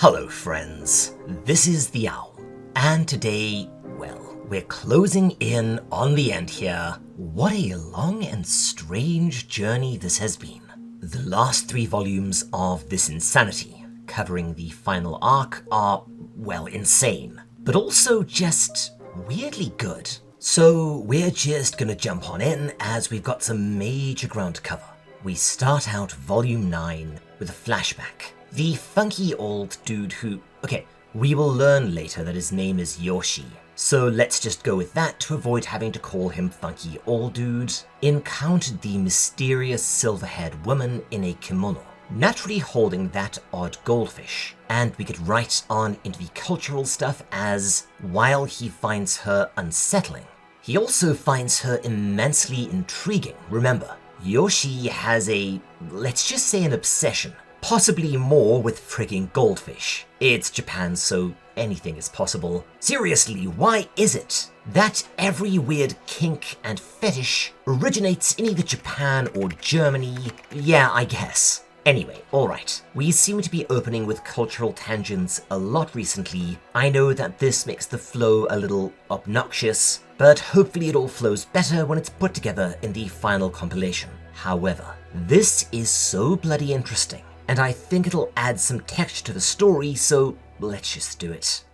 Hello friends, this is the Owl, and today, well, we're closing in on the end here. What a long and strange journey this has been. The last 3 volumes of this insanity, covering the final arc, are, well, insane, but also just weirdly good. So we're just gonna jump on in as we've got some major ground to cover. We start out volume 9 with a flashback. The funky old dude who, okay, we will learn later that his name is Yoshi, so let's just go with that to avoid having to call him funky old dude, encountered the mysterious silver-haired woman in a kimono, naturally holding that odd goldfish, and we get right on into the cultural stuff as, while he finds her unsettling, he also finds her immensely intriguing. Remember, Yoshi has a, let's just say an obsession. Possibly more with frigging goldfish. It's Japan, so anything is possible. Seriously, why is it that every weird kink and fetish originates in either Japan or Germany? Yeah, I guess. Anyway, alright. We seem to be opening with cultural tangents a lot recently. I know that this makes the flow a little obnoxious, but hopefully it all flows better when it's put together in the final compilation. However, this is so bloody interesting, and I think it'll add some texture to the story, so let's just do it.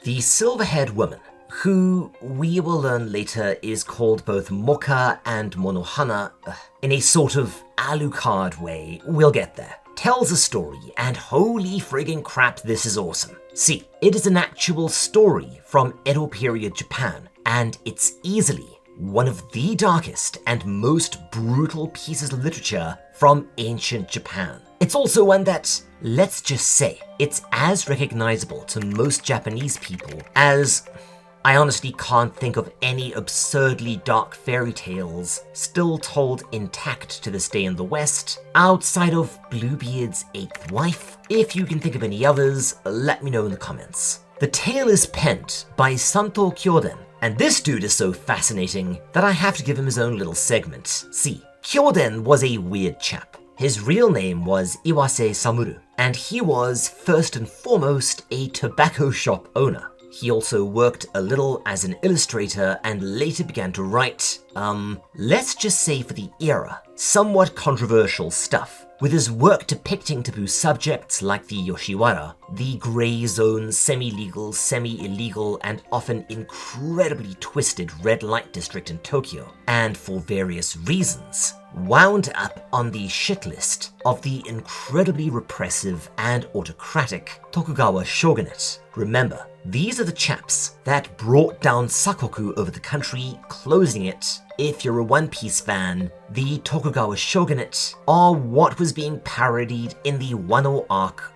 The silver-haired woman, who we will learn later is called both Mocha and Monohana, in a sort of Alucard way, we'll get there, tells a story, and holy friggin' crap, this is awesome. See, it is an actual story from Edo period Japan, and it's easily one of the darkest and most brutal pieces of literature from ancient Japan. It's also one that, let's just say, it's as recognizable to most Japanese people as, I honestly can't think of any absurdly dark fairy tales still told intact to this day in the West, outside of Bluebeard's 8th wife. If you can think of any others, let me know in the comments. The tale is penned by Santo Kyoden, and this dude is so fascinating that I have to give him his own little segment. See, Kyoden was a weird chap. His real name was Iwase Samuru, and he was, first and foremost, a tobacco shop owner. He also worked a little as an illustrator and later began to write, let's just say for the era, somewhat controversial stuff, with his work depicting taboo subjects like the Yoshiwara, the grey zone, semi-legal, semi-illegal, and often incredibly twisted red light district in Tokyo, and for various reasons, wound up on the shit list of the incredibly repressive and autocratic Tokugawa shogunate. Remember, these are the chaps that brought down Sakoku over the country, closing it. If you're a One Piece fan, the Tokugawa shogunate are what was being parodied in the Wano arc.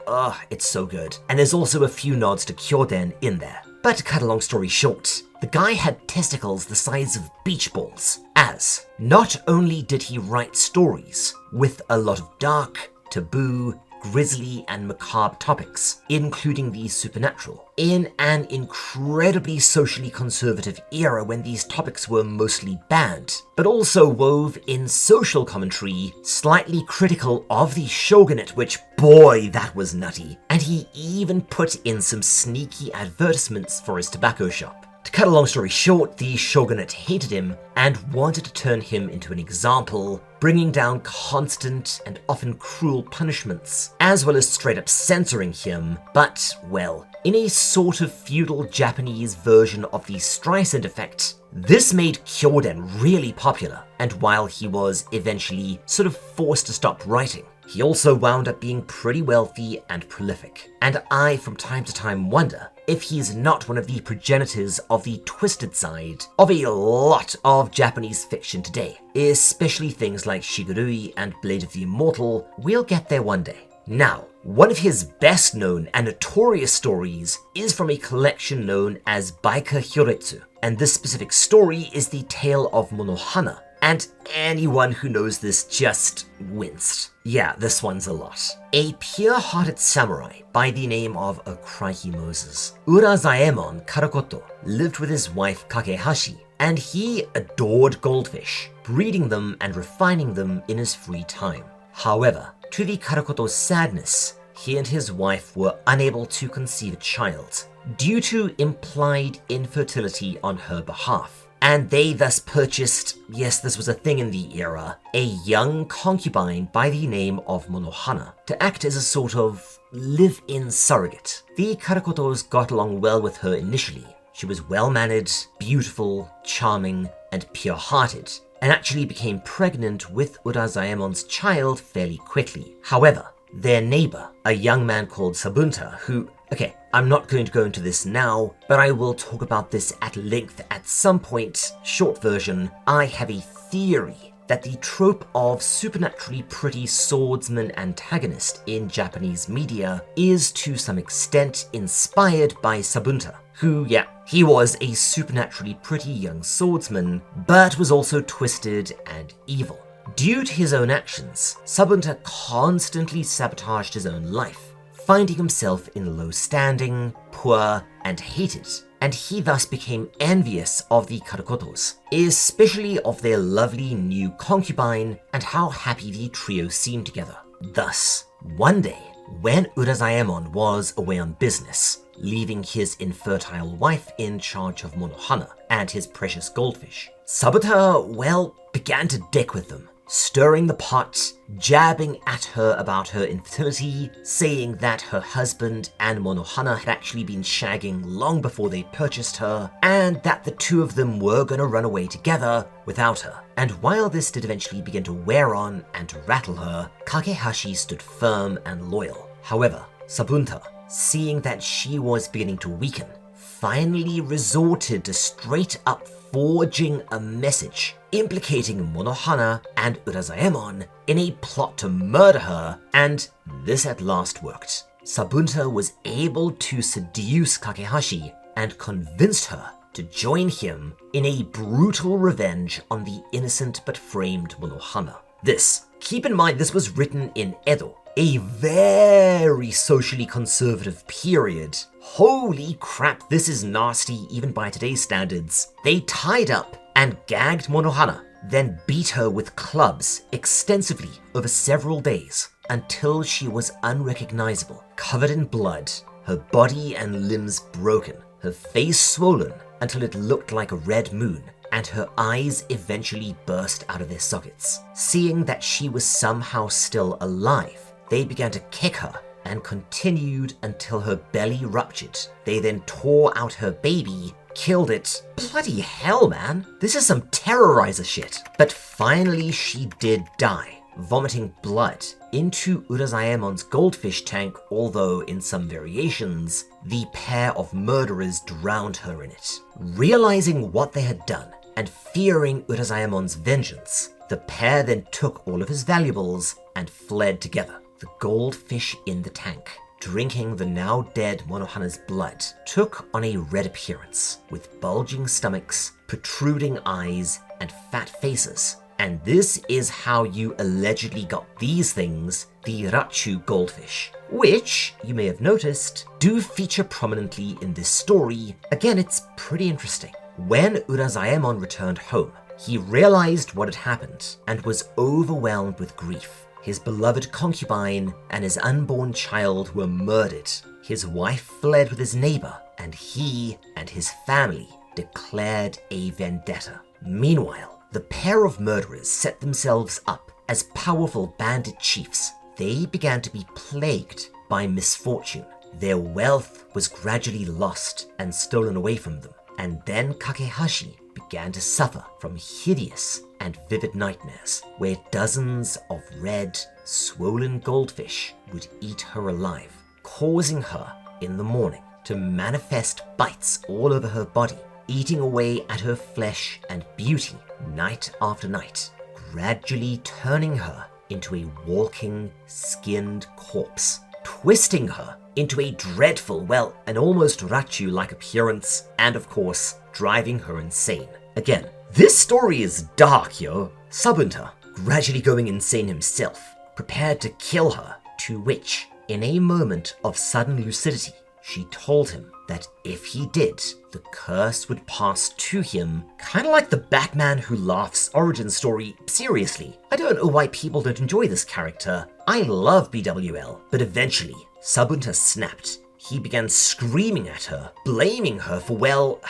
It's so good. And there's also a few nods to Kyoden in there. But to cut a long story short, the guy had testicles the size of beach balls, as not only did he write stories with a lot of dark, taboo, grisly, and macabre topics, including the supernatural, in an incredibly socially conservative era when these topics were mostly banned, but also wove in social commentary slightly critical of the shogunate, which, boy, that was nutty. And he even put in some sneaky advertisements for his tobacco shop. To cut a long story short, the shogunate hated him and wanted to turn him into an example, bringing down constant and often cruel punishments, as well as straight up censoring him, but, well, in a sort of feudal Japanese version of the Streisand effect. This made Kyoden really popular, and while he was eventually sort of forced to stop writing, he also wound up being pretty wealthy and prolific. And I, from time to time, wonder if he's not one of the progenitors of the twisted side of a lot of Japanese fiction today, especially things like Shigurui and Blade of the Immortal. We'll get there one day. Now, one of his best known and notorious stories is from a collection known as Baika Hyoretsu, and this specific story is the tale of Monohana, and anyone who knows this just winced. Yeah, this one's a lot. A pure-hearted samurai by the name of Crikey Moses, Urazaemon Karakoto, lived with his wife Kakehashi, and he adored goldfish, breeding them and refining them in his free time. However, to the Karakoto's sadness, he and his wife were unable to conceive a child due to implied infertility on her behalf. And they thus purchased, yes, this was a thing in the era, a young concubine by the name of Monohana to act as a sort of live-in surrogate. The Karakotos got along well with her initially. She was well-mannered, beautiful, charming, and pure-hearted, and actually became pregnant with Urazaemon's child fairly quickly. However, their neighbor, a young man called Sabunta, who, okay, I'm not going to go into this now, but I will talk about this at length at some point. Short version, I have a theory that the trope of supernaturally pretty swordsman antagonist in Japanese media is to some extent inspired by Sabunta, who, yeah, he was a supernaturally pretty young swordsman, but was also twisted and evil. Due to his own actions, Sabunta constantly sabotaged his own life, finding himself in low standing, poor, and hated, and he thus became envious of the Karakotos, especially of their lovely new concubine and how happy the trio seemed together. Thus, one day, when Urazaemon was away on business, leaving his infertile wife in charge of Monohana and his precious goldfish, Sabunta, well, began to dick with them, stirring the pot, jabbing at her about her infertility, saying that her husband and Monohana had actually been shagging long before they purchased her, and that the two of them were going to run away together without her. And while this did eventually begin to wear on and to rattle her, Kakehashi stood firm and loyal. However, Sabunta, seeing that she was beginning to weaken, finally resorted to straight up forging a message implicating Monohana and Urazaemon in a plot to murder her, and this at last worked. Sabunta was able to seduce Kakehashi and convinced her to join him in a brutal revenge on the innocent but framed Monohana. This, keep in mind, this was written in Edo, a very socially conservative period. Holy crap, this is nasty even by today's standards. They tied up and gagged Monohana, then beat her with clubs extensively over several days until she was unrecognizable, covered in blood, her body and limbs broken, her face swollen until it looked like a red moon, and her eyes eventually burst out of their sockets. Seeing that she was somehow still alive, they began to kick her and continued until her belly ruptured. They then tore out her baby, killed it. Bloody hell, man. This is some terrorizer shit. But finally she did die, vomiting blood into Urazaemon's goldfish tank, although in some variations, the pair of murderers drowned her in it. Realizing what they had done and fearing Urazaemon's vengeance, the pair then took all of his valuables and fled together. The goldfish in the tank, drinking the now dead Monohana's blood, took on a red appearance, with bulging stomachs, protruding eyes, and fat faces. And this is how you allegedly got these things, the Rachu goldfish, which, you may have noticed, do feature prominently in this story. Again, it's pretty interesting. When Urazaemon returned home, he realized what had happened and was overwhelmed with grief. His beloved concubine and his unborn child were murdered. His wife fled with his neighbor, and he and his family declared a vendetta. Meanwhile, the pair of murderers set themselves up as powerful bandit chiefs. They began to be plagued by misfortune. Their wealth was gradually lost and stolen away from them, and then Kakehashi began to suffer from hideous and vivid nightmares where dozens of red, swollen goldfish would eat her alive, causing her in the morning to manifest bites all over her body, eating away at her flesh and beauty night after night, gradually turning her into a walking, skinned corpse, twisting her into a dreadful, well, an almost Rachu-like appearance, and of course, driving her insane. Again, this story is dark, yo. Sabunta, gradually going insane himself, prepared to kill her, to which, in a moment of sudden lucidity, she told him that if he did, the curse would pass to him, kind of like the Batman Who Laughs origin story. Seriously, I don't know why people don't enjoy this character. I love BWL, but eventually, Sabunta snapped. He began screaming at her, blaming her for, well,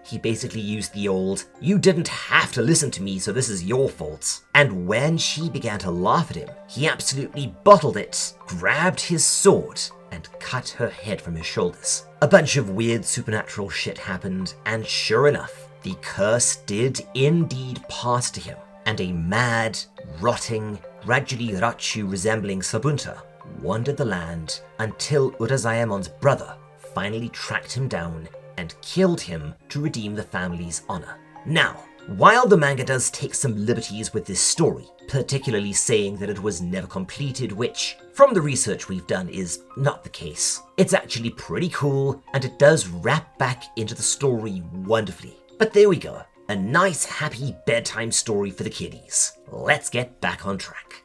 he basically used the old, you didn't have to listen to me, so this is your fault. And when she began to laugh at him, he absolutely bottled it, grabbed his sword, and cut her head from his shoulders. A bunch of weird supernatural shit happened, and sure enough, the curse did indeed pass to him, and a mad, rotting, gradually Rachu resembling Sabunta wandered the land until Urazaemon's brother finally tracked him down and killed him to redeem the family's honor. Now, while the manga does take some liberties with this story, particularly saying that it was never completed, which, from the research we've done, is not the case, it's actually pretty cool, and it does wrap back into the story wonderfully. But there we go, a nice happy bedtime story for the kiddies. Let's get back on track.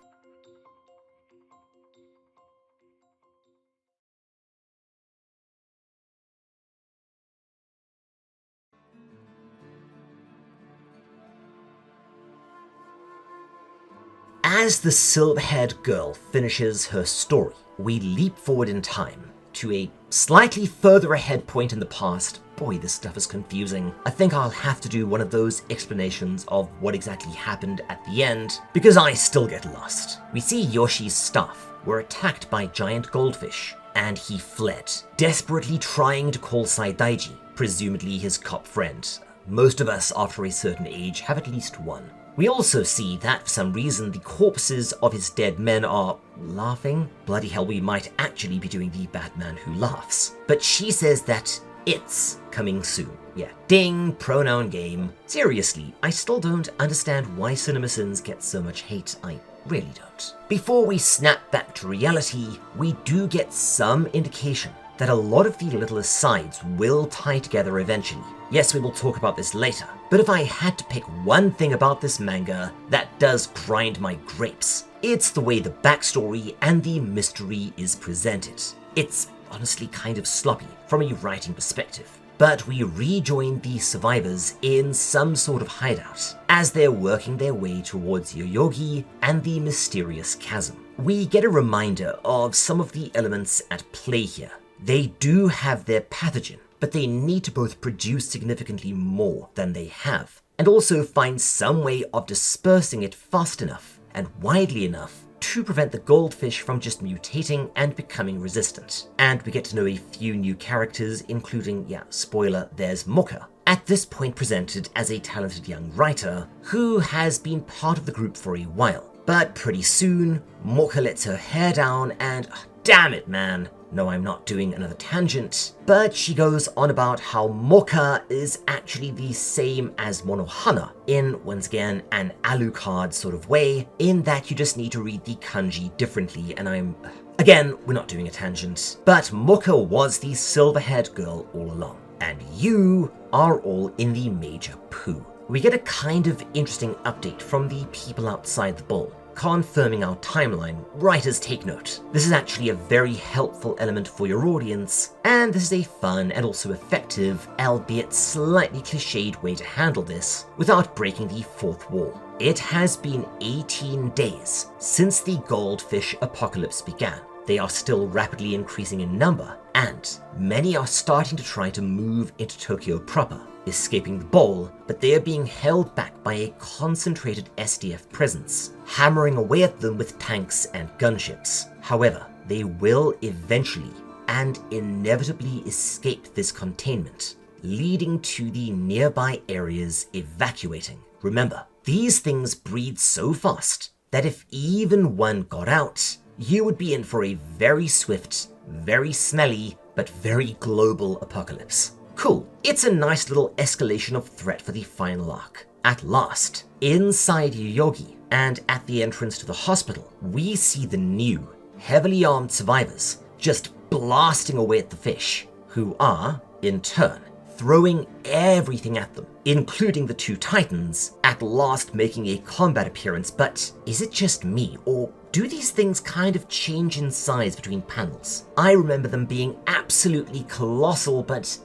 As the silver-haired girl finishes her story, we leap forward in time to a slightly further ahead point in the past. Boy, this stuff is confusing. I think I'll have to do one of those explanations of what exactly happened at the end, because I still get lost. We see Yoshi's staff were attacked by giant goldfish, and he fled, desperately trying to call Saidaiji, presumably his cop friend. Most of us, after a certain age, have at least one. We also see that, for some reason, the corpses of his dead men are laughing. Bloody hell, we might actually be doing the Batman Who Laughs. But she says that it's coming soon. Yeah, ding, pronoun game. Seriously, I still don't understand why CinemaSins get so much hate. I really don't. Before we snap back to reality, we do get some indication that a lot of the little asides will tie together eventually. Yes, we will talk about this later, but if I had to pick one thing about this manga that does grind my grapes, it's the way the backstory and the mystery is presented. It's honestly kind of sloppy from a writing perspective, but we rejoin the survivors in some sort of hideout as they're working their way towards Yoyogi and the mysterious chasm. We get a reminder of some of the elements at play here. They do have their pathogen, but they need to both produce significantly more than they have, and also find some way of dispersing it fast enough and widely enough to prevent the goldfish from just mutating and becoming resistant. And we get to know a few new characters, including, spoiler, there's Mocha, at this point presented as a talented young writer who has been part of the group for a while. But pretty soon, Mocha lets her hair down and, damn it, man. No, I'm not doing another tangent, but she goes on about how Mocha is actually the same as Monohana in, once again, an Alucard sort of way, in that you just need to read the kanji differently, and again, we're not doing a tangent, but Mocha was the silver-haired girl all along, and you are all in the major poo. We get a kind of interesting update from the people outside the ball, confirming our timeline. Writers, take note. This is actually a very helpful element for your audience, and this is a fun and also effective, albeit slightly cliched way to handle this without breaking the fourth wall. It has been 18 days since the goldfish apocalypse began. They are still rapidly increasing in number, and many are starting to try to move into Tokyo proper, escaping the bowl, but they are being held back by a concentrated SDF presence, hammering away at them with tanks and gunships. However, they will eventually and inevitably escape this containment, leading to the nearby areas evacuating. Remember, these things breed so fast that if even one got out, you would be in for a very swift, very smelly, but very global apocalypse. Cool. It's a nice little escalation of threat for the final arc. At last, inside Yoyogi and at the entrance to the hospital, we see the new, heavily armed survivors just blasting away at the fish, who are, in turn, throwing everything at them. including the two titans, at last making a combat appearance. But is it just me, or do these things kind of change in size between panels? I remember them being absolutely colossal, but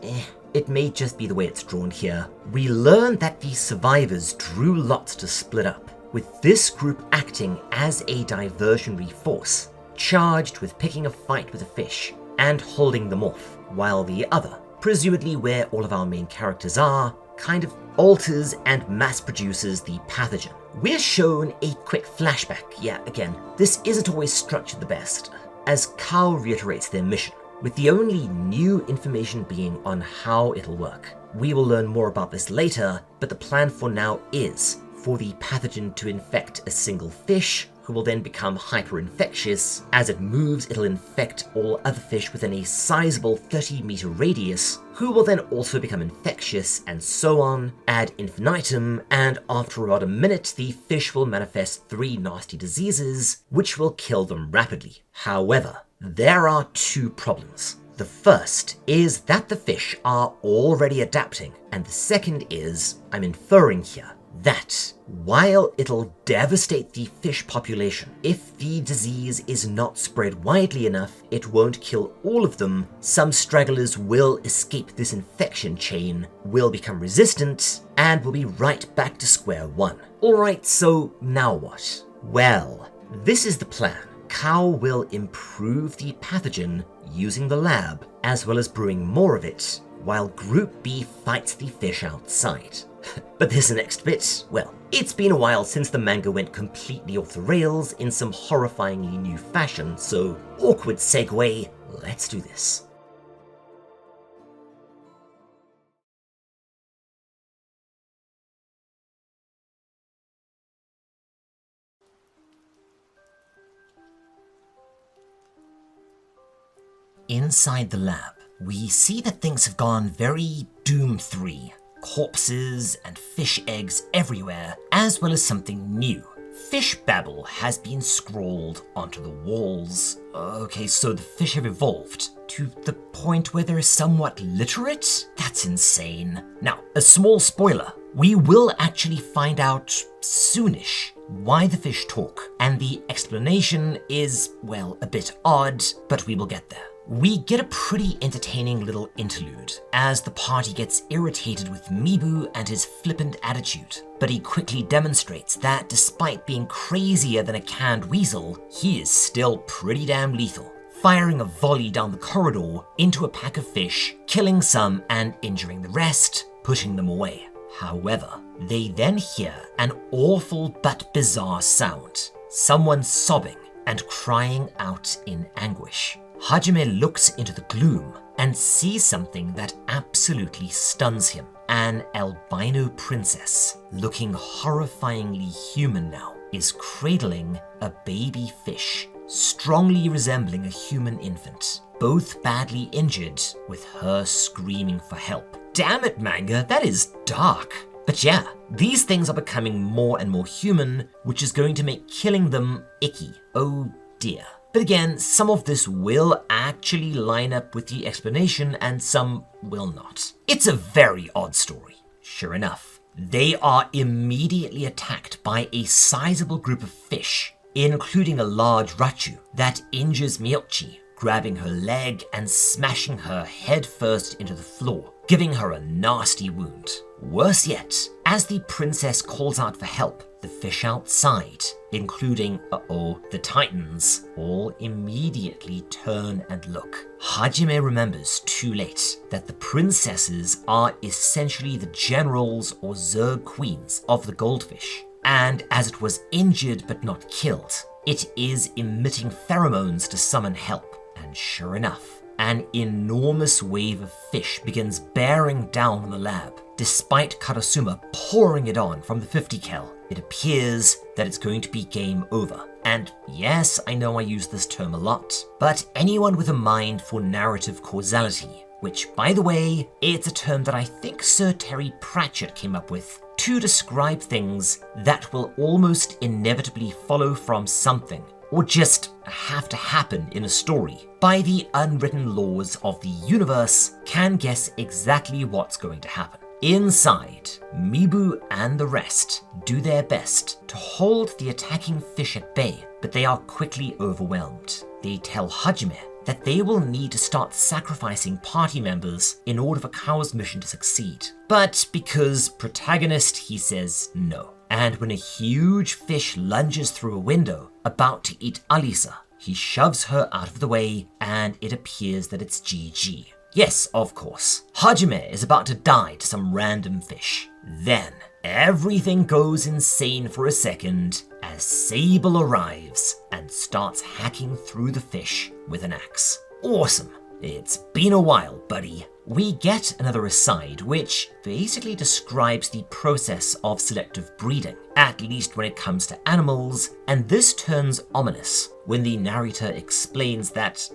it may just be the way it's drawn here. We learn that the survivors drew lots to split up, with this group acting as a diversionary force, charged with picking a fight with a fish and holding them off, while the other, presumably where all of our main characters are, kind of alters and mass produces the pathogen. We're shown a quick flashback. Yeah, again, this isn't always structured the best, as Kao reiterates their mission, with the only new information being on how it'll work. We will learn more about this later, but the plan for now is for the pathogen to infect a single fish, who will then become hyper-infectious. As it moves, it'll infect all other fish within a sizable 30-meter radius, who will then also become infectious, and so on, ad infinitum, and after about a minute, the fish will manifest 3 nasty diseases, which will kill them rapidly. However, there are 2 problems. The first is that the fish are already adapting, and the second is, I'm inferring here, that while it'll devastate the fish population, if the disease is not spread widely enough, it won't kill all of them. Some stragglers will escape this infection chain, will become resistant, and will be right back to square one. Alright, so now what? Well, this is the plan. Kao will improve the pathogen using the lab, as well as brewing more of it, while Group B fights the fish outside. But this next bit, well, it's been a while since the manga went completely off the rails in some horrifyingly new fashion, so awkward segue, let's do this. Inside the lab, we see that things have gone very Doom 3. Corpses and fish eggs everywhere, as well as something new. Fish babble has been scrawled onto the walls. Okay, so the fish have evolved to the point where they're somewhat literate? That's insane. Now, a small spoiler. We will actually find out soonish why the fish talk, and the explanation is, well, a bit odd, but we will get there. We get a pretty entertaining little interlude as the party gets irritated with Mibu and his flippant attitude, but he quickly demonstrates that despite being crazier than a canned weasel, he is still pretty damn lethal, firing a volley down the corridor into a pack of fish, killing some and injuring the rest, pushing them away. However, they then hear an awful but bizarre sound, someone sobbing and crying out in anguish. Hajime looks into the gloom and sees something that absolutely stuns him. An albino princess, looking horrifyingly human now, is cradling a baby fish, strongly resembling a human infant, both badly injured, with her screaming for help. Damn it, manga, that is dark. But yeah, these things are becoming more and more human, which is going to make killing them icky. Oh dear. But again, some of this will actually line up with the explanation and some will not. It's a very odd story. Sure enough, they are immediately attacked by a sizable group of fish, including a large rachu that injures Miyochi, grabbing her leg and smashing her head first into the floor, giving her a nasty wound. Worse yet, as the princess calls out for help, the fish outside, including, the titans, all immediately turn and look. Hajime remembers too late that the princesses are essentially the generals or Zerg queens of the goldfish, and as it was injured but not killed, it is emitting pheromones to summon help. And sure enough, an enormous wave of fish begins bearing down on the lab. Despite Karasuma pouring it on from the 50 cal, it appears that it's going to be game over. And yes, I know I use this term a lot, but anyone with a mind for narrative causality, which, by the way, it's a term that I think Sir Terry Pratchett came up with to describe things that will almost inevitably follow from something, or just have to happen in a story, by the unwritten laws of the universe, can guess exactly what's going to happen. Inside, Mibu and the rest do their best to hold the attacking fish at bay, but they are quickly overwhelmed. They tell Hajime that they will need to start sacrificing party members in order for Kao's mission to succeed. But because protagonist, he says no. And when a huge fish lunges through a window, about to eat Alisa, he shoves her out of the way, and it appears that it's GG. Yes, of course. Hajime is about to die to some random fish. Then, everything goes insane for a second as Sable arrives and starts hacking through the fish with an axe. Awesome. It's been a while, buddy. We get another aside, which basically describes the process of selective breeding, at least when it comes to animals, and this turns ominous when the narrator explains that,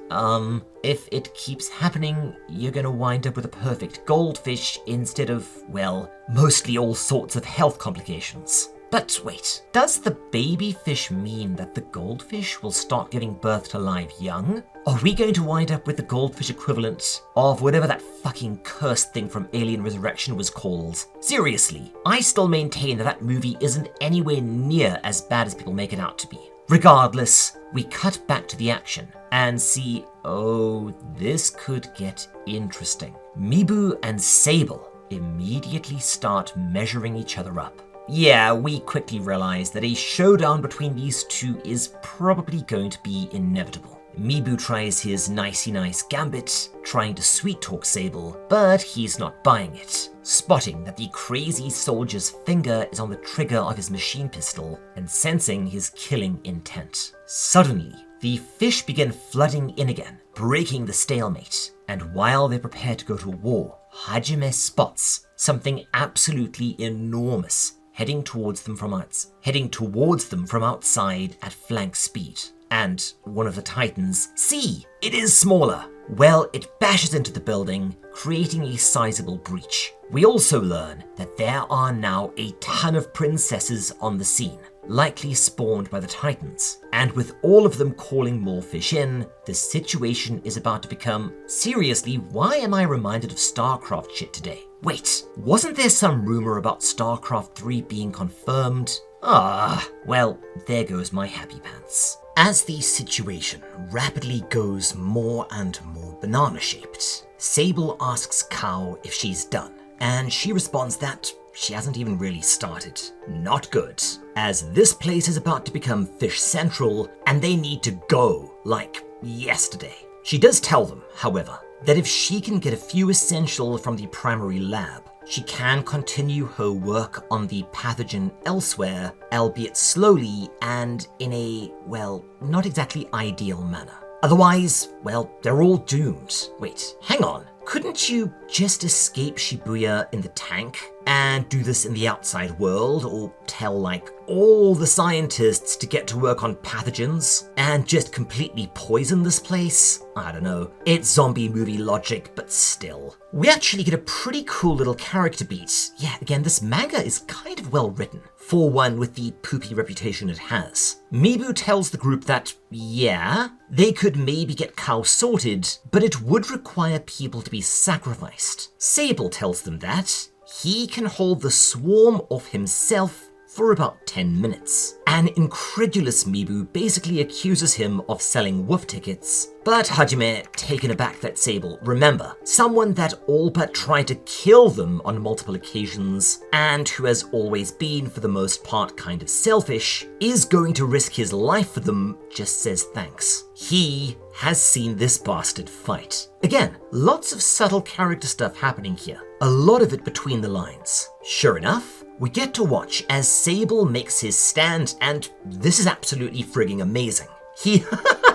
if it keeps happening, you're gonna wind up with a perfect goldfish instead of, well, mostly all sorts of health complications. But wait, does the baby fish mean that the goldfish will start giving birth to live young? Are we going to wind up with the goldfish equivalent of whatever that fucking cursed thing from Alien Resurrection was called? Seriously, I still maintain that that movie isn't anywhere near as bad as people make it out to be. Regardless, we cut back to the action and see, oh, this could get interesting. Mibu and Sable immediately start measuring each other up. Yeah, we quickly realize that a showdown between these two is probably going to be inevitable. Mibu tries his nicey nice gambit, trying to sweet-talk Sable, but he's not buying it, spotting that the crazy soldier's finger is on the trigger of his machine pistol and sensing his killing intent. Suddenly, the fish begin flooding in again, breaking the stalemate, and while they prepare to go to war, Hajime spots something absolutely enormous heading towards them from outside at flank speed. And one of the titans, see, it is smaller. Well, it bashes into the building, creating a sizable breach. We also learn that there are now a ton of princesses on the scene, likely spawned by the titans. And with all of them calling more fish in, the situation is about to become, seriously, why am I reminded of StarCraft shit today? Wait, wasn't there some rumor about StarCraft 3 being confirmed? Well, there goes my happy pants. As the situation rapidly goes more and more banana-shaped, Sable asks Kao if she's done, and she responds that she hasn't even really started. Not good, as this place is about to become Fish Central, and they need to go, like, yesterday. She does tell them, however, that if she can get a few essential from the primary lab, she can continue her work on the pathogen elsewhere, albeit slowly and in a, well, not exactly ideal manner. Otherwise, well, they're all doomed. Wait, hang on. Couldn't you just escape Shibuya in the tank and do this in the outside world, or tell, like, all the scientists to get to work on pathogens and just completely poison this place? I don't know. It's zombie movie logic, but still. We actually get a pretty cool little character beat. Yeah, again, this manga is kind of well written, for one with the poopy reputation it has. Mibu tells the group that, yeah, they could maybe get Kao sorted, but it would require people to be sacrificed. Sable tells them that he can hold the swarm off himself for about 10 minutes. An incredulous Mibu basically accuses him of selling wolf tickets, but Hajime, taken aback that Sable, remember, someone that all but tried to kill them on multiple occasions, and who has always been, for the most part, kind of selfish, is going to risk his life for them, just says thanks. He has seen this bastard fight. Again, lots of subtle character stuff happening here, a lot of it between the lines. Sure enough, we get to watch as Sable makes his stand, and this is absolutely frigging amazing. He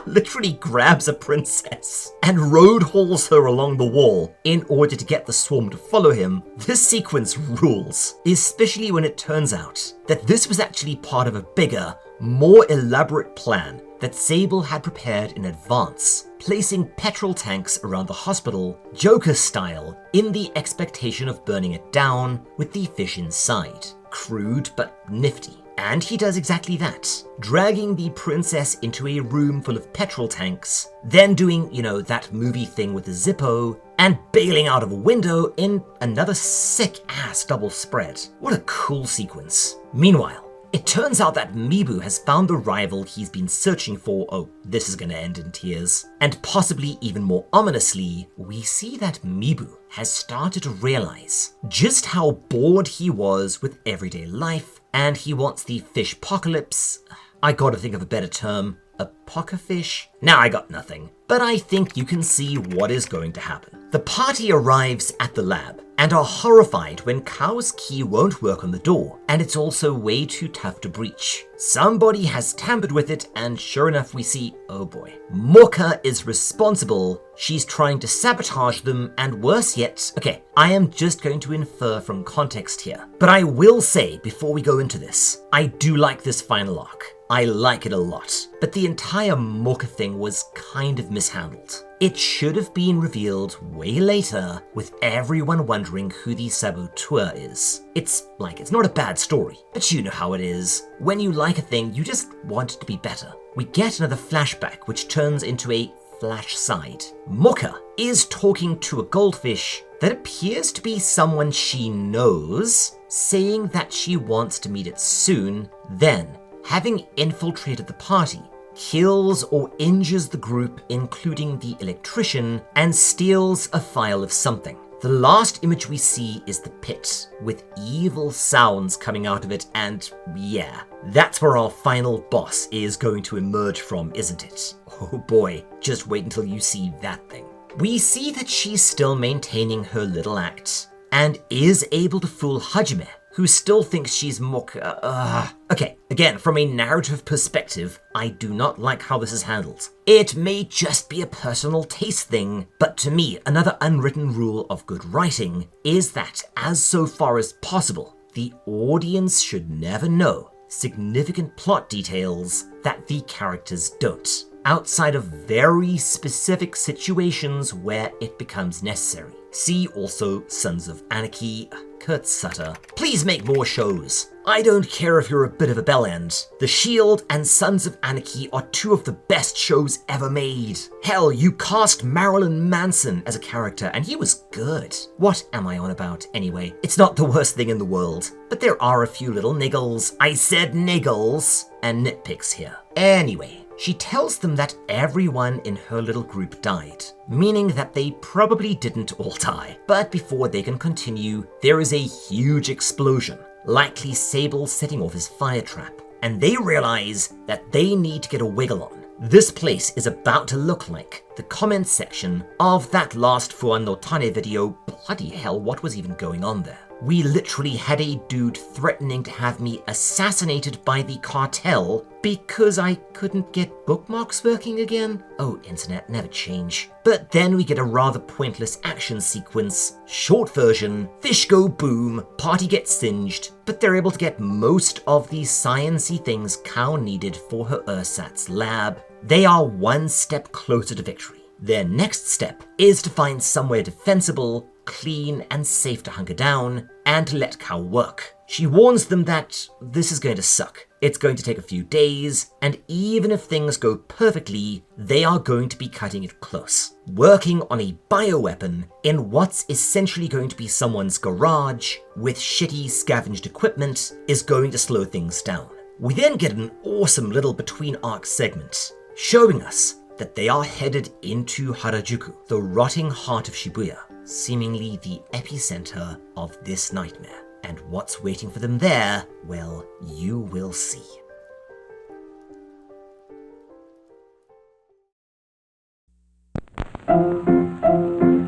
literally grabs a princess and road hauls her along the wall in order to get the swarm to follow him. This sequence rules, especially when it turns out that this was actually part of a bigger, more elaborate plan that Sable had prepared in advance, placing petrol tanks around the hospital, Joker style, in the expectation of burning it down with the fish inside. Crude but nifty. And he does exactly that, dragging the princess into a room full of petrol tanks, then doing, that movie thing with the Zippo, and bailing out of a window in another sick-ass double spread. What a cool sequence. Meanwhile, it turns out that Mibu has found the rival he's been searching for. Oh, this is gonna end in tears. And possibly even more ominously, we see that Mibu has started to realize just how bored he was with everyday life, and he wants the fish-pocalypse. I gotta think of a better term. Apocafish? Nah, I got nothing. But I think you can see what is going to happen. The party arrives at the lab and are horrified when Kao's key won't work on the door, and it's also way too tough to breach. Somebody has tampered with it, and sure enough we see, oh boy, Mocha is responsible. She's trying to sabotage them, and worse yet, okay, I am just going to infer from context here. But I will say, before we go into this, I do like this final arc. I like it a lot, but the entire Mocha thing was kind of mishandled. It should have been revealed way later, with everyone wondering who the saboteur is. It's not a bad story, but you know how it is. When you like a thing, you just want it to be better. We get another flashback, which turns into a flash side. Mocha is talking to a goldfish that appears to be someone she knows, saying that she wants to meet it soon, then, having infiltrated the party, kills or injures the group, including the electrician, and steals a file of something. The last image we see is the pit, with evil sounds coming out of it, and yeah, that's where our final boss is going to emerge from, isn't it? Oh boy, just wait until you see that thing. We see that she's still maintaining her little act, and is able to fool Hajime, who still thinks she's Mocha. Okay, again, from a narrative perspective, I do not like how this is handled. It may just be a personal taste thing, but to me, another unwritten rule of good writing is that, as so far as possible, the audience should never know significant plot details that the characters don't, outside of very specific situations where it becomes necessary. See also Sons of Anarchy, Kurt Sutter. Please make more shows. I don't care if you're a bit of a bellend. The Shield and Sons of Anarchy are two of the best shows ever made. Hell, you cast Marilyn Manson as a character and he was good. What am I on about anyway? It's not the worst thing in the world, but there are a few little niggles. I said niggles and nitpicks here. Anyway, she tells them that everyone in her little group died, meaning that they probably didn't all die. But before they can continue, there is a huge explosion, likely Sable setting off his fire trap, and they realize that they need to get a wiggle on. This place is about to look like the comment section of that last Fuan no Tane video. Bloody hell, what was even going on there? We literally had a dude threatening to have me assassinated by the cartel because I couldn't get bookmarks working again. Oh, internet, never change. But then we get a rather pointless action sequence. Short version, fish go boom, party gets singed, but they're able to get most of the sciencey things Kao needed for her ersatz lab. They are one step closer to victory. Their next step is to find somewhere defensible, clean, and safe to hunker down, and to let Kao work. She warns them that this is going to suck. It's going to take a few days, and even if things go perfectly, they are going to be cutting it close. Working on a bioweapon in what's essentially going to be someone's garage with shitty scavenged equipment is going to slow things down. We then get an awesome little between-arc segment, showing us that they are headed into Harajuku, the rotting heart of Shibuya, seemingly the epicenter of this nightmare. And what's waiting for them there, well, you will see.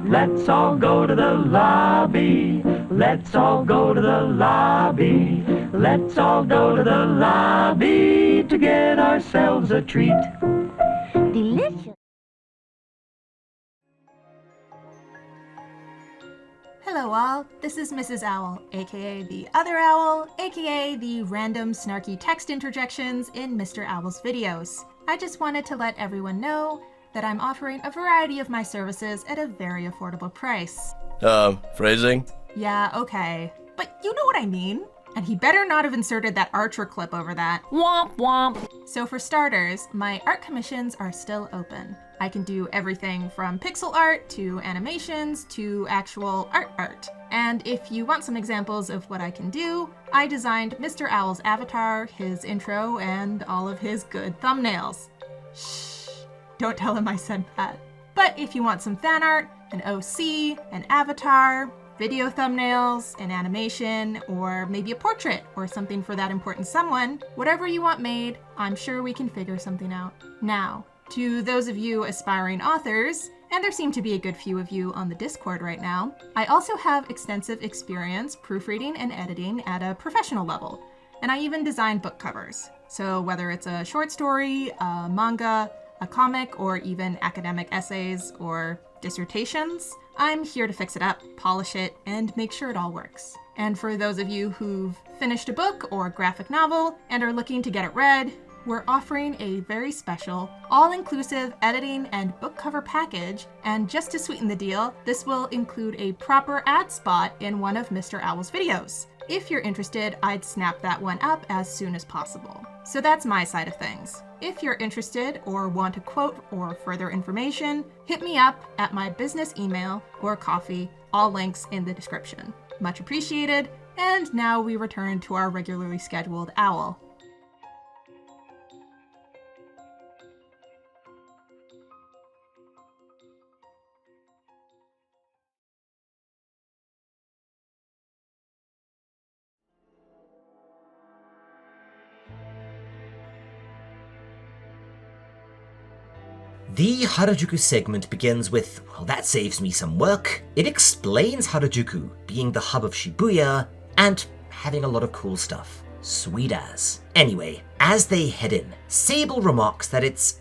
Let's all go to the lobby. Let's all go to the lobby. Let's all go to the lobby to get ourselves a treat. Delicious. Hello all, this is Mrs. Owl, aka the other owl, aka the random snarky text interjections in Mr. Owl's videos. I just wanted to let everyone know that I'm offering a variety of my services at a very affordable price. Phrasing? Yeah, okay. But you know what I mean. And he better not have inserted that Archer clip over that. Womp womp. So for starters, my art commissions are still open. I can do everything from pixel art to animations to actual art. And if you want some examples of what I can do, I designed Mr. Owl's avatar, his intro, and all of his good thumbnails. Shh, don't tell him I said that. But if you want some fan art, an OC, an avatar, video thumbnails, an animation, or maybe a portrait or something for that important someone, whatever you want made, I'm sure we can figure something out. Now, to those of you aspiring authors, and there seem to be a good few of you on the Discord right now, I also have extensive experience proofreading and editing at a professional level, and I even design book covers. So whether it's a short story, a manga, a comic, or even academic essays or dissertations, I'm here to fix it up, polish it, and make sure it all works. And for those of you who've finished a book or graphic novel and are looking to get it read, we're offering a very special, all-inclusive editing and book cover package, and just to sweeten the deal, this will include a proper ad spot in one of Mr. Owl's videos. If you're interested, I'd snap that one up as soon as possible. So that's my side of things. If you're interested or want a quote or further information, hit me up at my business email or coffee, all links in the description. Much appreciated, and now we return to our regularly scheduled owl. The Harajuku segment begins with, well, that saves me some work. It explains Harajuku being the hub of Shibuya and having a lot of cool stuff. Sweet as. Anyway, as they head in, Sable remarks that it's,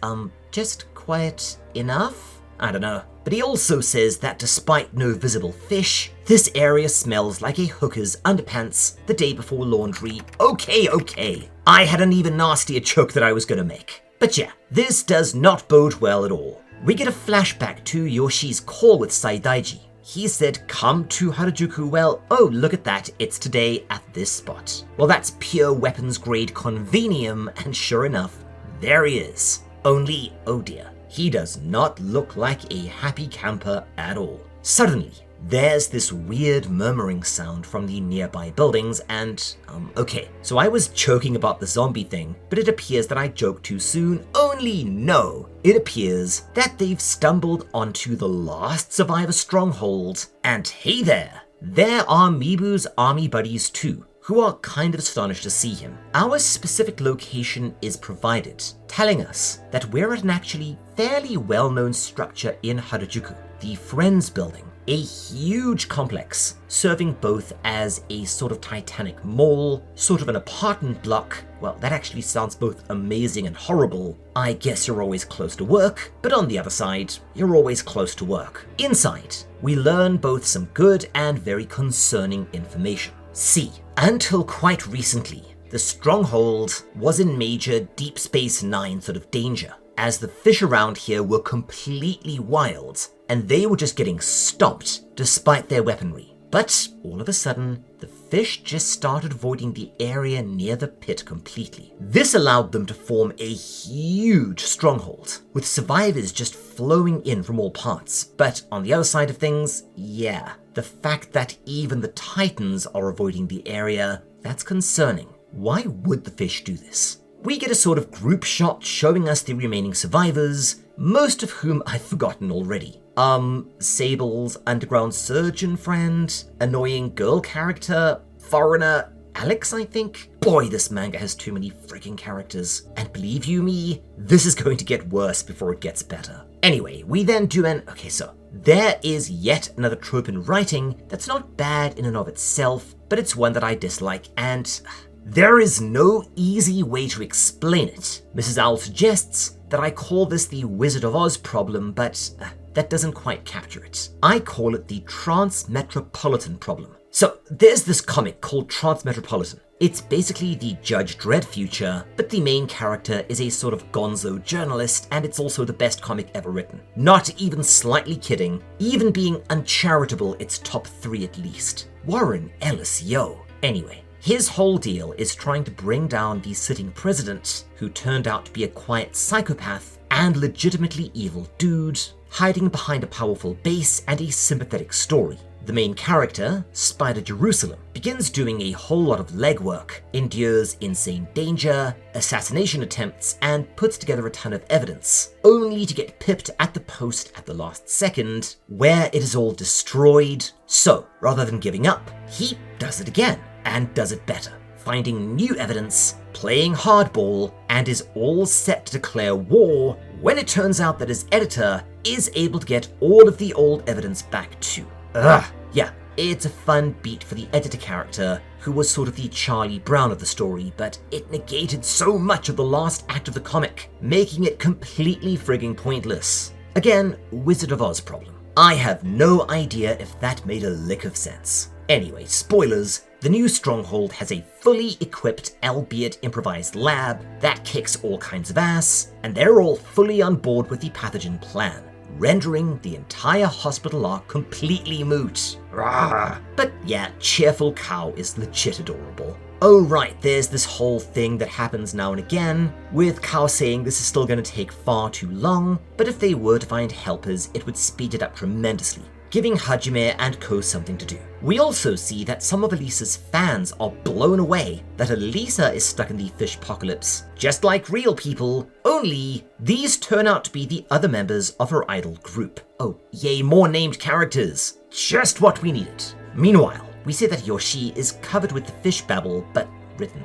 just quiet enough? I don't know. But he also says that despite no visible fish, this area smells like a hooker's underpants the day before laundry. Okay. I had an even nastier joke that I was gonna make. But yeah, this does not bode well at all. We get a flashback to Yoshi's call with Saidaiji. He said, come to Harajuku, well, oh, look at that, it's today at this spot. Well, that's pure weapons grade convenium, and sure enough, there he is. Only, oh dear, he does not look like a happy camper at all. Suddenly, there's this weird murmuring sound from the nearby buildings and, okay, so I was joking about the zombie thing, but it appears that I joked too soon. Only no, it appears that they've stumbled onto the last survivor stronghold, and hey there are Mibu's army buddies too, who are kind of astonished to see him. Our specific location is provided, telling us that we're at an actually fairly well-known structure in Harajuku, the Friends Building. A huge complex, serving both as a sort of Titanic mall, sort of an apartment block. Well, that actually sounds both amazing and horrible. I guess you're always close to work, but on the other side, you're always close to work. Inside, we learn both some good and very concerning information. See, until quite recently, the Stronghold was in major Deep Space Nine sort of danger, as the fish around here were completely wild, and they were just getting stomped despite their weaponry. But all of a sudden, the fish just started avoiding the area near the pit completely. This allowed them to form a huge stronghold, with survivors just flowing in from all parts. But on the other side of things, yeah, the fact that even the Titans are avoiding the area, that's concerning. Why would the fish do this? We get a sort of group shot showing us the remaining survivors, most of whom I've forgotten already. Sable's underground surgeon friend, annoying girl character, foreigner, Alex, I think? Boy, this manga has too many freaking characters. And believe you me, this is going to get worse before it gets better. Anyway, we then do okay, so there is yet another trope in writing that's not bad in and of itself, but it's one that I dislike, and there is no easy way to explain it. Mrs. Owl suggests that I call this the Wizard of Oz problem, but that doesn't quite capture it. I call it the Transmetropolitan problem. So there's this comic called Transmetropolitan. It's basically the Judge Dredd future, but the main character is a sort of gonzo journalist, and it's also the best comic ever written. Not even slightly kidding, even being uncharitable, it's top 3 at least. Warren Ellis, yo. Anyway, His whole deal is trying to bring down the sitting president, who turned out to be a quiet psychopath and legitimately evil dude, hiding behind a powerful base and a sympathetic story. The main character, Spider Jerusalem, begins doing a whole lot of legwork, endures insane danger, assassination attempts, and puts together a ton of evidence, only to get pipped at the post at the last second, where it is all destroyed. So, rather than giving up, he does it again, and does it better, finding new evidence, playing hardball, and is all set to declare war when it turns out that his editor is able to get all of the old evidence back too. Yeah, it's a fun beat for the editor character, who was sort of the Charlie Brown of the story, but it negated so much of the last act of the comic, making it completely frigging pointless. Again, Wizard of Oz problem. I have no idea if that made a lick of sense. Anyway, spoilers, the new Stronghold has a fully equipped, albeit improvised lab that kicks all kinds of ass, and they're all fully on board with the pathogen plan, rendering the entire hospital arc completely moot. Rawr. But yeah, cheerful Cow is legit adorable. Oh right, there's this whole thing that happens now and again, with Cow saying this is still going to take far too long, but if they were to find helpers, it would speed it up tremendously, giving Hajime and co something to do. We also see that some of Elisa's fans are blown away that Elisa is stuck in the fish apocalypse, just like real people, only these turn out to be the other members of her idol group. Oh, yay, more named characters. Just what we needed. Meanwhile, we see that Yoshi is covered with the fish babble, but written,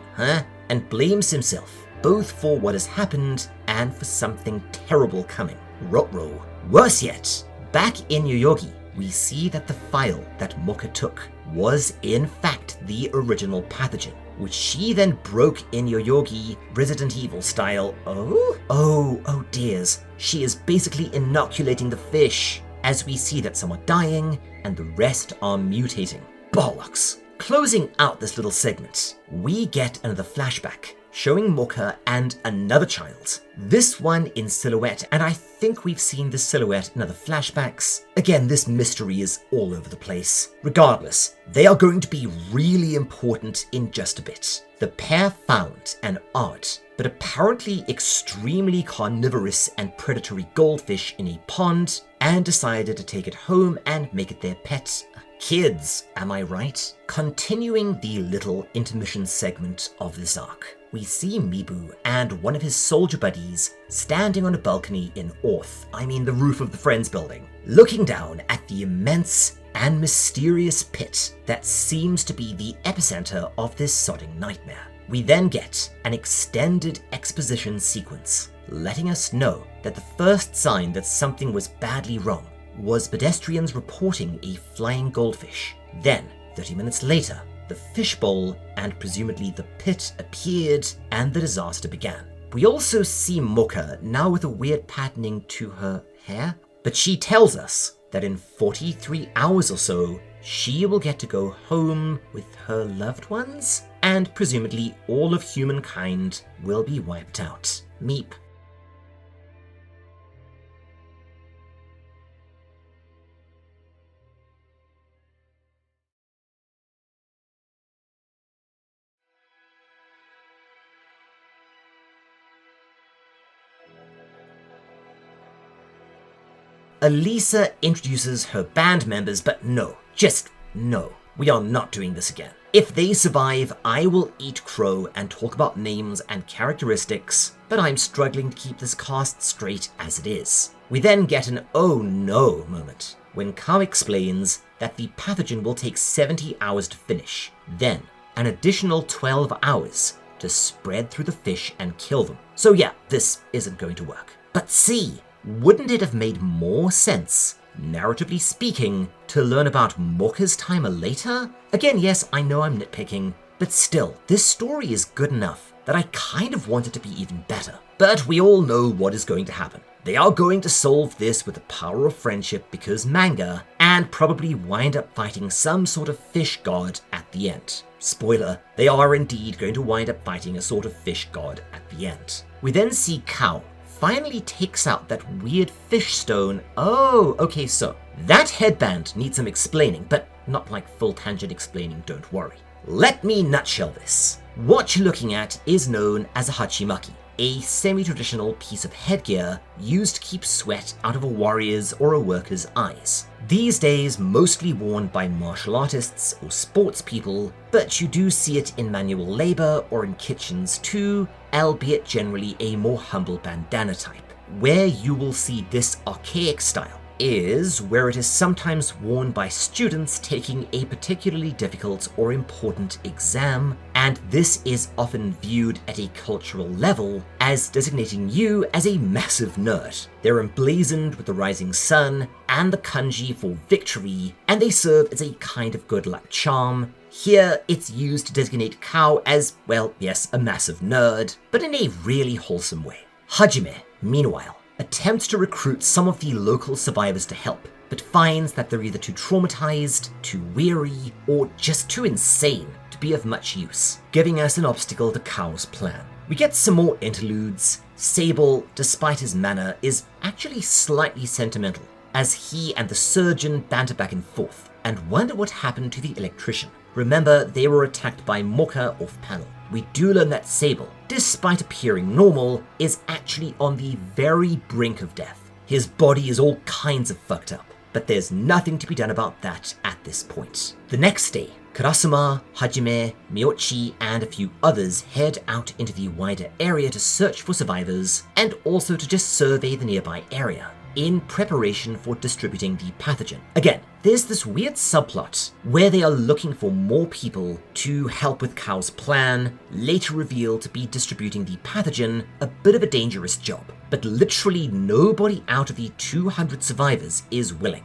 and blames himself, both for what has happened and for something terrible coming. Ruh-roh. Worse yet, back in Yoyogi, we see that the file that Mocha took was in fact the original pathogen, which she then broke in Yoyogi Resident Evil style. Oh dears. She is basically inoculating the fish, as we see that some are dying and the rest are mutating. Bollocks. Closing out this little segment, we get another flashback, showing Mocha and another child, this one in silhouette, and I think we've seen this silhouette in other flashbacks. Again, this mystery is all over the place. Regardless, they are going to be really important in just a bit. The pair found an odd, but apparently extremely carnivorous and predatory goldfish in a pond, and decided to take it home and make it their pet. Kids, am I right? Continuing the little intermission segment of this arc, we see Mibu and one of his soldier buddies standing on a balcony in the roof of the Friends building, looking down at the immense and mysterious pit that seems to be the epicenter of this sodding nightmare. We then get an extended exposition sequence, letting us know that the first sign that something was badly wrong was pedestrians reporting a flying goldfish. Then, 30 minutes later, the fishbowl and presumably the pit appeared and the disaster began. We also see Mocha now with a weird patterning to her hair, but she tells us that in 43 hours or so, she will get to go home with her loved ones, and presumably all of humankind will be wiped out. Meep. Elisa introduces her band members, but no, just no. We are not doing this again. If they survive, I will eat crow and talk about names and characteristics, but I'm struggling to keep this cast straight as it is. We then get an oh no moment, when Kao explains that the pathogen will take 70 hours to finish, then an additional 12 hours to spread through the fish and kill them. So yeah, this isn't going to work. But see, wouldn't it have made more sense, narratively speaking, to learn about Mocha's timer later? Again, yes, I know I'm nitpicking, but still, this story is good enough that I kind of want it to be even better. But we all know what is going to happen. They are going to solve this with the power of friendship because Manga, and probably wind up fighting some sort of fish god at the end. Spoiler, they are indeed going to wind up fighting a sort of fish god at the end. We then see Kao finally takes out that weird fish stone. Oh, okay, so that headband needs some explaining, but not like full tangent explaining, don't worry. Let me nutshell this. What you're looking at is known as a hachimaki, a semi-traditional piece of headgear used to keep sweat out of a warrior's or a worker's eyes. These days mostly worn by martial artists or sports people, but you do see it in manual labor or in kitchens too, albeit generally a more humble bandana type. Where you will see this archaic style is where it is sometimes worn by students taking a particularly difficult or important exam, and this is often viewed at a cultural level as designating you as a massive nerd. They're emblazoned with the rising sun and the kanji for victory, and they serve as a kind of good luck charm. Here, it's used to designate Kao as, well, yes, a massive nerd, but in a really wholesome way. Hajime, meanwhile, attempts to recruit some of the local survivors to help, but finds that they're either too traumatized, too weary, or just too insane to be of much use, giving us an obstacle to Kao's plan. We get some more interludes. Sable, despite his manner, is actually slightly sentimental, as he and the surgeon banter back and forth, and wonder what happened to the electrician. Remember, they were attacked by Mocha off panel. We do learn that Sable, despite appearing normal, is actually on the very brink of death. His body is all kinds of fucked up, but there's nothing to be done about that at this point. The next day, Karasuma, Hajime, Miyochi, and a few others head out into the wider area to search for survivors, and also to just survey the nearby area, in preparation for distributing the pathogen. Again, there's this weird subplot where they are looking for more people to help with Kao's plan, later revealed to be distributing the pathogen, a bit of a dangerous job. But literally nobody out of the 200 survivors is willing.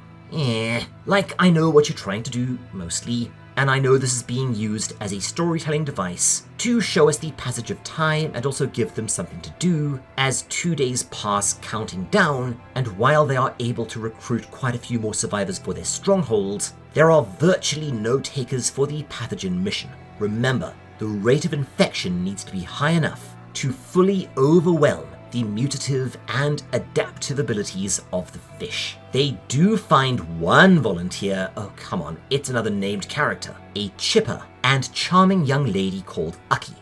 Like, I know what you're trying to do, mostly, and I know this is being used as a storytelling device to show us the passage of time and also give them something to do as 2 days pass counting down, and while they are able to recruit quite a few more survivors for their stronghold, there are virtually no takers for the pathogen mission. Remember, the rate of infection needs to be high enough to fully overwhelm the mutative and adaptive abilities of the fish. They do find one volunteer, oh come on, it's another named character, a chipper and charming young lady called Aki.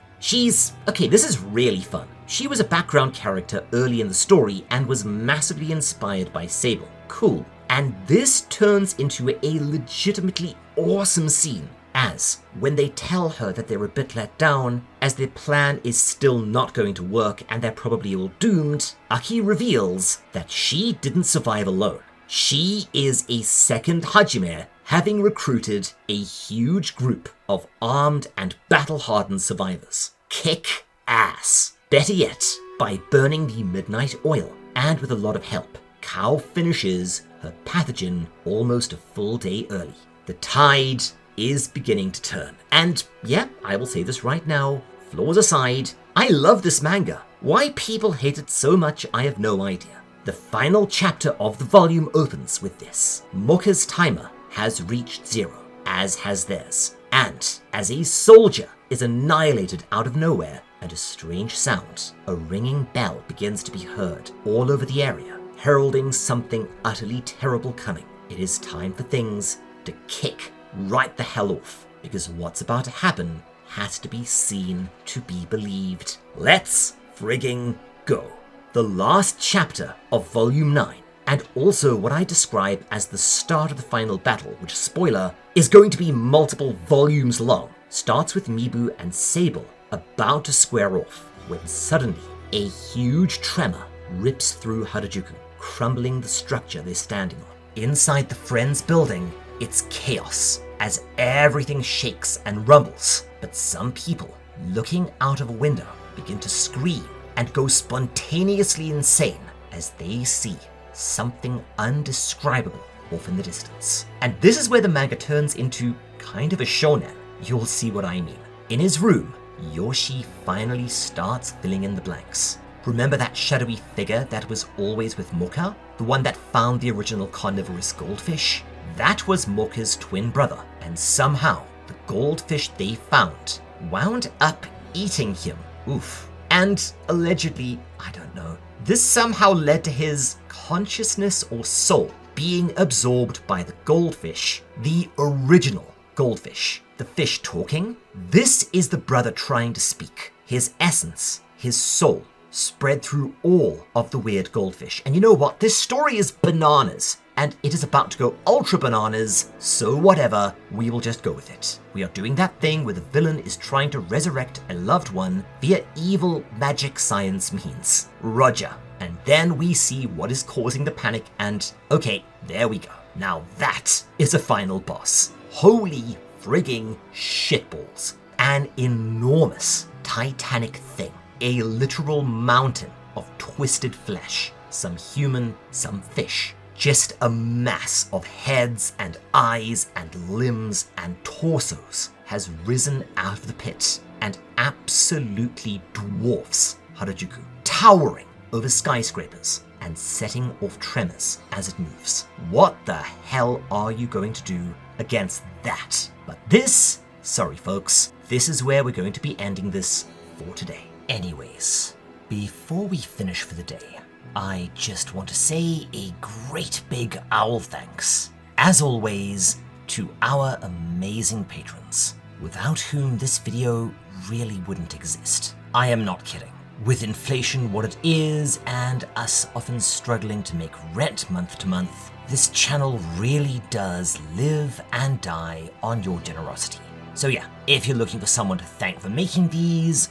Okay, this is really fun. She was a background character early in the story and was massively inspired by Sable. Cool. And this turns into a legitimately awesome scene, as when they tell her that they're a bit let down, as their plan is still not going to work and they're probably all doomed, Aki reveals that she didn't survive alone. She is a second Hajime, having recruited a huge group of armed and battle-hardened survivors. Kick ass. Better yet, by burning the midnight oil, and with a lot of help, Kao finishes her pathogen almost a full day early. The tide is beginning to turn. And yeah, I will say this right now, flaws aside, I love this manga. Why people hate it so much, I have no idea. The final chapter of the volume opens with this. Mocha's timer has reached 0, as has theirs. And as a soldier is annihilated out of nowhere, and a strange sound, a ringing bell begins to be heard all over the area, heralding something utterly terrible coming. It is time for things to kick right the hell off, because what's about to happen has to be seen to be believed. Let's frigging go. The last chapter of Volume 9, and also what I describe as the start of the final battle, which, spoiler, is going to be multiple volumes long, starts with Mibu and Sable about to square off, when suddenly a huge tremor rips through Harajuku, crumbling the structure they're standing on. Inside the Friends building, it's chaos as everything shakes and rumbles, but some people looking out of a window begin to scream and go spontaneously insane as they see something undescribable off in the distance. And this is where the manga turns into kind of a shonen. You'll see what I mean. In his room, Yoshi finally starts filling in the blanks. Remember that shadowy figure that was always with Mocha? The one that found the original carnivorous goldfish? That was Mocha's twin brother, and somehow the goldfish they found wound up eating him. Oof. And allegedly, I don't know, this somehow led to his consciousness or soul being absorbed by the goldfish, the original Goldfish, the fish talking. This is the brother trying to speak. His essence, his soul, spread through all of the weird goldfish. And you know what? This story is bananas. And it is about to go ultra bananas, so whatever, we will just go with it. We are doing that thing where the villain is trying to resurrect a loved one via evil magic science means. Roger. And then we see what is causing the panic and, okay, there we go. Now that is a final boss. Holy frigging shitballs. An enormous titanic thing. A literal mountain of twisted flesh. Some human, some fish. Just a mass of heads and eyes and limbs and torsos has risen out of the pit and absolutely dwarfs Harajuku, towering over skyscrapers and setting off tremors as it moves. What the hell are you going to do against that? But this, sorry folks, this is where we're going to be ending this for today. Anyways, before we finish for the day, I just want to say a great big owl thanks, as always, to our amazing patrons, without whom this video really wouldn't exist. I am not kidding. With inflation what it is, and us often struggling to make rent month to month, this channel really does live and die on your generosity. So yeah, if you're looking for someone to thank for making these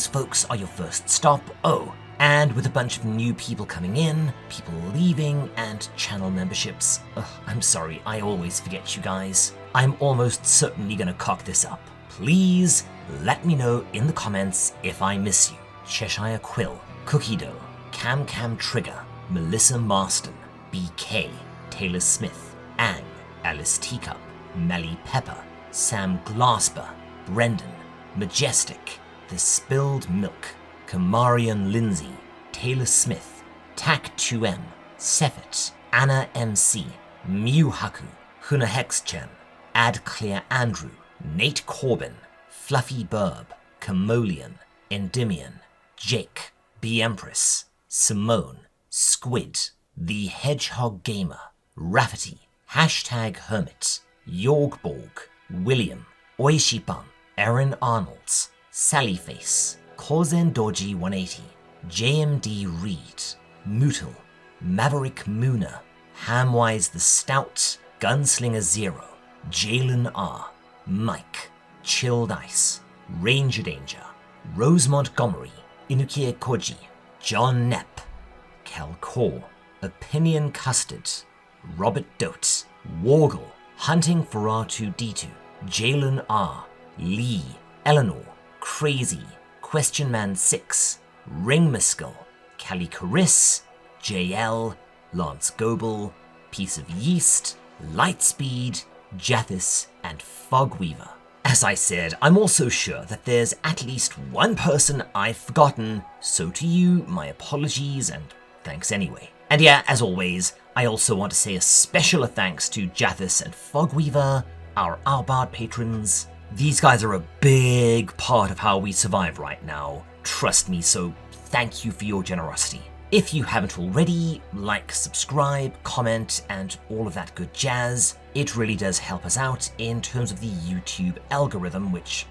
folks are your first stop. Oh, and with a bunch of new people coming in, people leaving, and channel memberships, I'm sorry, I always forget you guys. I'm almost certainly gonna cock this up. Please let me know in the comments if I miss you. Cheshire Quill, Cookie Dough, Cam Trigger, Melissa Marston, BK, Taylor Smith, Ang, Alice Teacup, Melly Pepper, Sam Glasper, Brendan, Majestic, The Spilled Milk, Kamarian Lindsay, Taylor Smith, Tak2M, Sefet, Anna MC, Miu Haku, Huna Hexchen, Ad Clear Andrew, Nate Corbin, Fluffy Burb, Kamolian, Endymion, Jake, B Empress, Simone, Squid, The Hedgehog Gamer, Rafferty, #Hermit, Yorgborg, William, Oishipan, Aaron Arnolds, Sallyface, Kozen Doji 180, JMD Reed, Mootle, Maverick Mooner, Hamwise the Stout, Gunslinger Zero, Jalen R, Mike, Chilled Ice, Ranger Danger, Rose Montgomery, Inukie Koji, John Knepp, Cal Core, Opinion Custard, Robert Dote, Wargle, Hunting for R2D2, Jalen R, Lee, Eleanor, Crazy, Question Man 6, Ring Miskel, Callie Caris, JL, Lance Goebel, Piece of Yeast, Lightspeed, Jathis, and Fogweaver. As I said, I'm also sure that there's at least one person I've forgotten, so to you, my apologies and thanks anyway. And yeah, as always, I also want to say a special thanks to Jathis and Fogweaver, our Aubade patrons. These guys are a big part of how we survive right now. Trust me, so thank you for your generosity. If you haven't already, like, subscribe, comment, and all of that good jazz. It really does help us out in terms of the YouTube algorithm, which,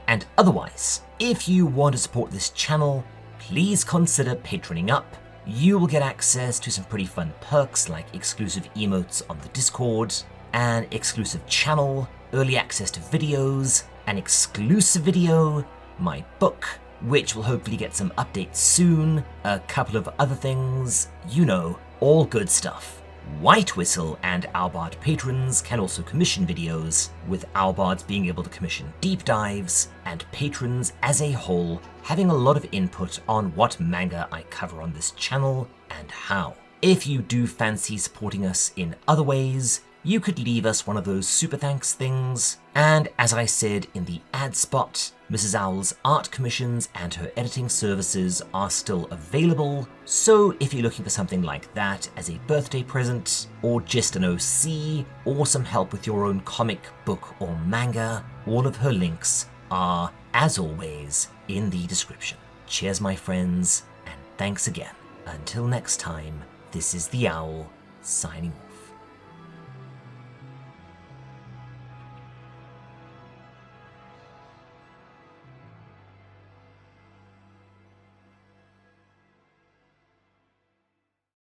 And otherwise, if you want to support this channel, please consider patroning up. You will get access to some pretty fun perks like exclusive emotes on the Discord, an exclusive channel, early access to videos, an exclusive video, my book, which will hopefully get some updates soon, a couple of other things, you know, all good stuff. White Whistle and Aubade patrons can also commission videos, with Aubades being able to commission deep dives, and patrons as a whole having a lot of input on what manga I cover on this channel and how. If you do fancy supporting us in other ways, you could leave us one of those super thanks things, and as I said in the ad spot, Mrs. Owl's art commissions and her editing services are still available, so if you're looking for something like that as a birthday present, or just an OC, or some help with your own comic, book, or manga, all of her links are, as always, in the description. Cheers, my friends, and thanks again. Until next time, this is the Owl, signing off.